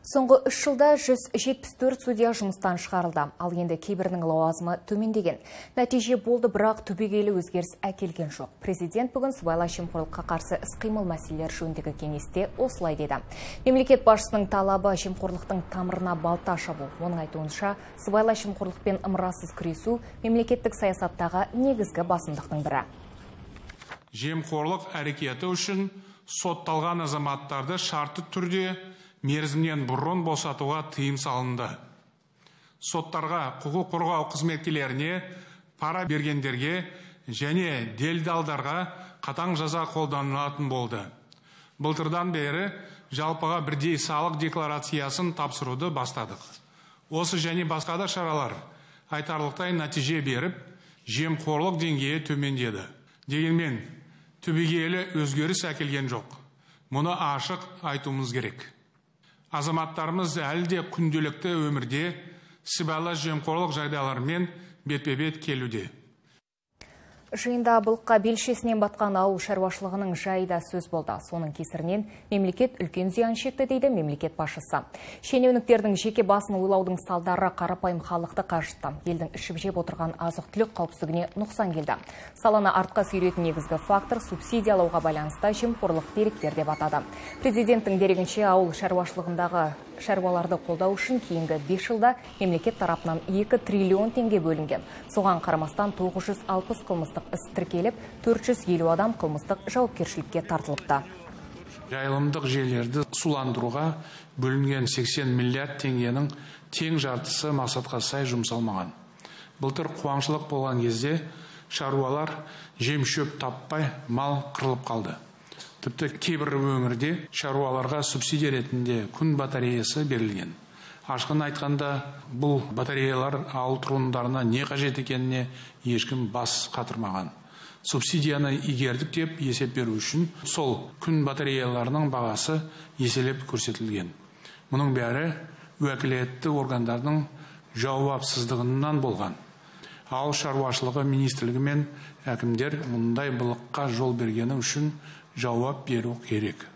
Соңғы 3 жылда 174 судья жұмыстан шығарылды, ал енді кейбірінің лауазымы төмендеген. Нәтиже болды, бірақ түбегейлі өзгеріс әкелген жоқ. Президент бүгін сыбайлас жемқорлыққа қарсы іс-қимыл мәселелері жөніндегі кеңесте осылай деді. Мемлекет басшысының талабы жемқорлықтың тамырына балта шабу. Оның айтуынша, сыбайлас жемқорлықпен ымырасыз күресу мемлекеттік саясаттағы негізгі басымдықтың бірі. Жемқорлық әрекеті үшін сотталған азаматтарды шартты түрде мерзімнен бұрын босатуға тыйым салынды. Соттарға, құқық қорғау қызметкерлеріне, пара бергендерге және делдалдарға қатаң жаза қолданылатын болды. Былтырдан бері жалпыға бірдей салық декларациясын тапсыруды бастадық. Осы және басқа да шаралар айтарлықтай нәтиже беріп, жемқорлық деңгейі төмендеді. Дегенмен, түбегейлі өзгеріс әкелген жоқ. Мұны ашық айтуымыз керек. Азаматтарымыз әлде күнделікті өмірде сыбайлас жемқорлық жағдайларымен бетпе-бет келуде. Жиында былыққа белшесінен батқан ауыл шаруашылығының жайы да сөз болды. Соның кесірінен мемлекет үлкен зиян шекті дейді мемлекет басшысы. Шенеуніктердің жеке басын ойлаудың салдары қарапайым халықты қажытты. Елдің ішіп жеп отырған азық-түлік қауіпсіздігіне нұқсан келді. Саланы артқа сүйретін негізгі фактор субсидиялауға байланысты жемқорлық деректер деп атады. Президенттің дерегінше ауыл шаруашылығындағы шаруаларды қолдау үшін кейінгі 5 жылда мемлекет тарапынан 2 триллион теңге бөлінген. Соған қарамастан 960 қылмыстық іс тіркеліп, 450 адам қылмыстық жауапкершілікке тартылыпты. Жайылымдық жерлерді суландыруға бөлінген 80 миллиард теңгенің тең жартысы мақсатқа сай жұмсалмаған. Былтыр қуаңшылық болған кезде шаруалар жем-шөп таппай мал қырылып қалды. Тіпті кейбір өңірде шаруаларға субсидия ретінде күн батареясы берілген. Ашқын айтқанда, бұл батареялар ауыл тұрғындарына не қажет екеніне ешкім бас қатырмаған. Субсидияны игердік деп есеп беру үшін сол күн батареяларының бағасы еселеп көрсетілген. Мұның бәрі уәкілетті органдардың жауапсыздығынан болған. Ауыл шаруашылығы министрлігі мен әкімдер мұндай былыққа жол бергені үшін жауап беру керек.